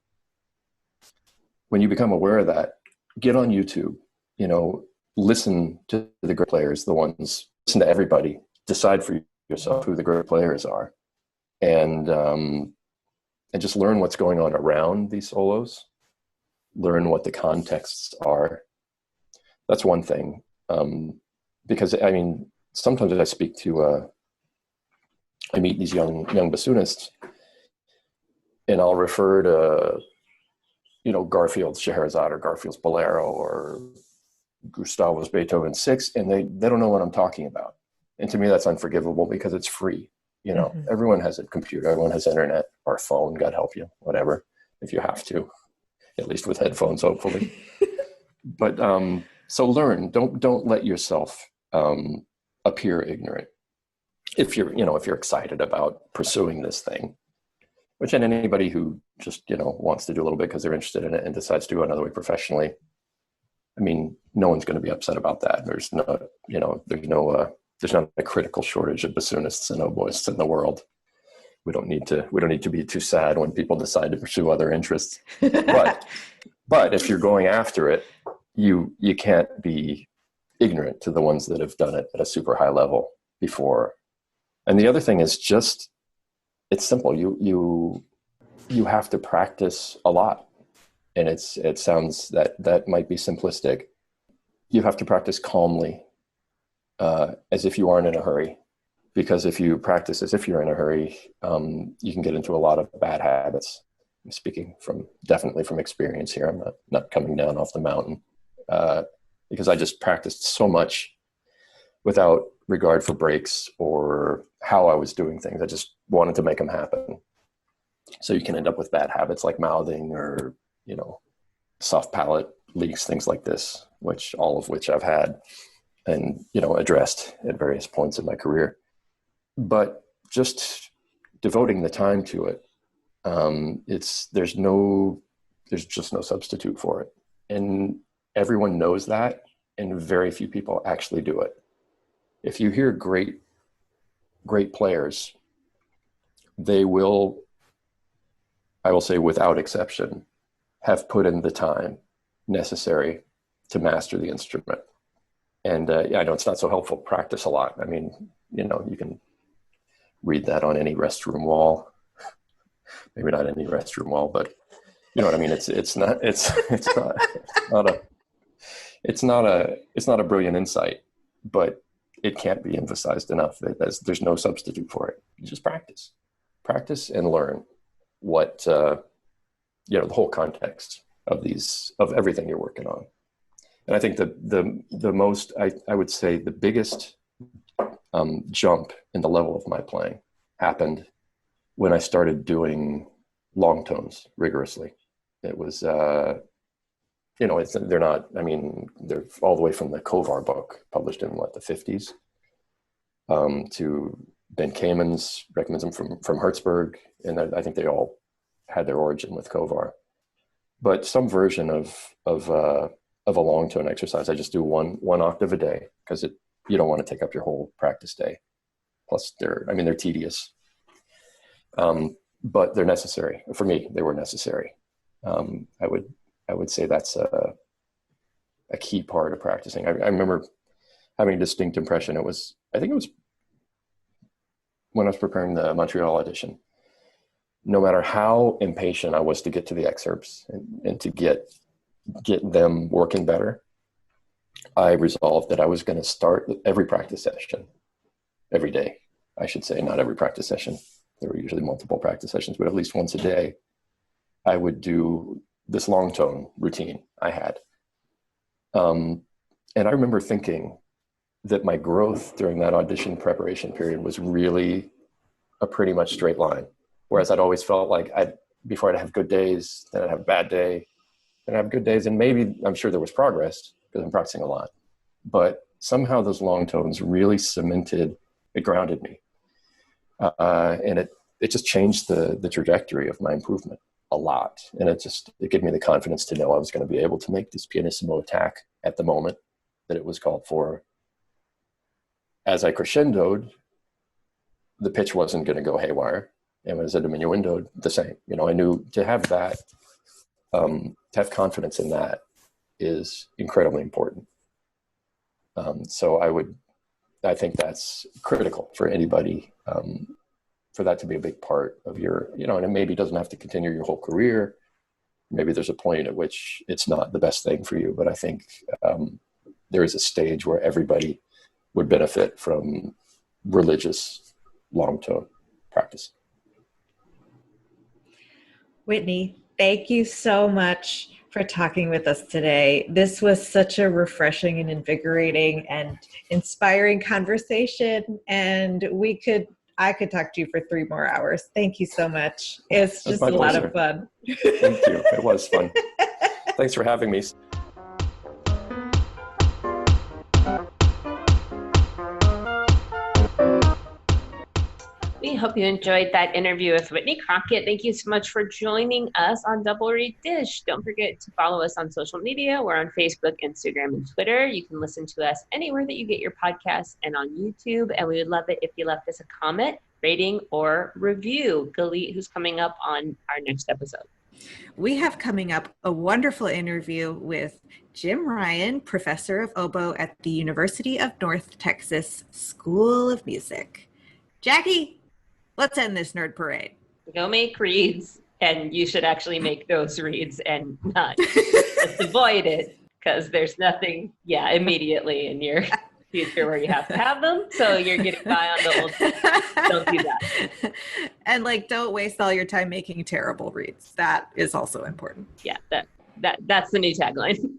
When you become aware of that, get on YouTube, listen to the great players, listen to everybody, decide for yourself who the great players are, and just learn what's going on around these solos, learn what the contexts are. That's one thing. Because sometimes I speak to, I meet these young bassoonists, and I'll refer to, Garfield's Scheherazade or Garfield's Bolero or Gustavo's Beethoven 6, and they don't know what I'm talking about. And to me, that's unforgivable because it's free. Everyone has a computer, everyone has internet or a phone, God help you, whatever, if you have to, at least with headphones, hopefully. But so learn, don't let yourself appear ignorant. If you're excited about pursuing this thing, which anybody who just, wants to do a little bit because they're interested in it and decides to do it another way professionally, no one's going to be upset about that. There's not a critical shortage of bassoonists and oboists in the world. We don't need to be too sad when people decide to pursue other interests. But if you're going after it, you can't be ignorant to the ones that have done it at a super high level before. And the other thing is just, it's simple. You have to practice a lot. And it sounds that might be simplistic. You have to practice calmly, as if you aren't in a hurry. Because if you practice as if you're in a hurry, you can get into a lot of bad habits. I'm speaking definitely from experience here. I'm not coming down off the mountain, because I just practiced so much without regard for breaks or how I was doing things. I just wanted to make them happen. So you can end up with bad habits like mouthing or, soft palate leaks, things like this, all of which I've had and, addressed at various points in my career. But just devoting the time to it, there's just no substitute for it. And everyone knows that, and very few people actually do it. If you hear great players, they will, I will say without exception, have put in the time necessary to master the instrument. And I know it's not so helpful to practice a lot. I mean, you can read that on any restroom wall. Maybe not any restroom wall, but you know what I mean? It's not a brilliant insight, but it can't be emphasized enough that there's no substitute for it. You just practice and learn what, the whole context of everything you're working on. And I think the most, I would say the biggest jump in the level of my playing happened when I started doing long tones rigorously. It was, they're not, I mean, they're all the way from the Kovar book published in the 50s to Ben Kamen's recommends them from Hertzberg. And I think they all had their origin with Kovar, but some version of a long tone exercise. I just do one octave a day because you don't want to take up your whole practice day. Plus they're tedious. But they're necessary. For me, they were necessary. I would say that's a key part of practicing. I remember having a distinct impression. I think it was when I was preparing the Montreal audition. No matter how impatient I was to get to the excerpts and to get them working better, I resolved that I was going to start every practice session, every day, I should say, not every practice session. There were usually multiple practice sessions, but at least once a day, I would do this long tone routine I had. And I remember thinking that my growth during that audition preparation period was really a pretty much straight line. Whereas I'd always felt like before I'd have good days, then I'd have a bad day, then I'd have good days. And maybe, I'm sure there was progress because I'm practicing a lot, but somehow those long tones really it grounded me. And it just changed the trajectory of my improvement a lot. And it gave me the confidence to know I was going to be able to make this pianissimo attack at the moment that it was called for. As I crescendoed, the pitch wasn't going to go haywire. And as I diminuendoed, the same. I knew to have that, to have confidence in that is incredibly important. So I think that's critical for anybody, for that to be a big part of your, and it maybe doesn't have to continue your whole career. Maybe there's a point at which it's not the best thing for you, but I think there is a stage where everybody would benefit from religious long tone practice. Whitney, thank you so much for talking with us today. This was such a refreshing and invigorating and inspiring conversation, and I could talk to you for 3 more hours. Thank you so much. It's just a lot of fun. Thank you. It was fun. Thanks for having me. We hope you enjoyed that interview with Whitney Crockett. Thank you so much for joining us on Double Read Dish. Don't forget to follow us on social media. We're on Facebook, Instagram, and Twitter. You can listen to us anywhere that you get your podcasts and on YouTube. And we would love it if you left us a comment, rating, or review. Galit, who's coming up on our next episode? We have coming up a wonderful interview with Jim Ryan, professor of oboe at the University of North Texas School of Music. Jacqui, let's end this nerd parade. Go make reads, and you should actually make those reads and not just avoid it, because there's nothing, immediately in your future where you have to have them. So you're getting by on the old. Don't do that. And don't waste all your time making terrible reads. That is also important. Yeah, that's the new tagline.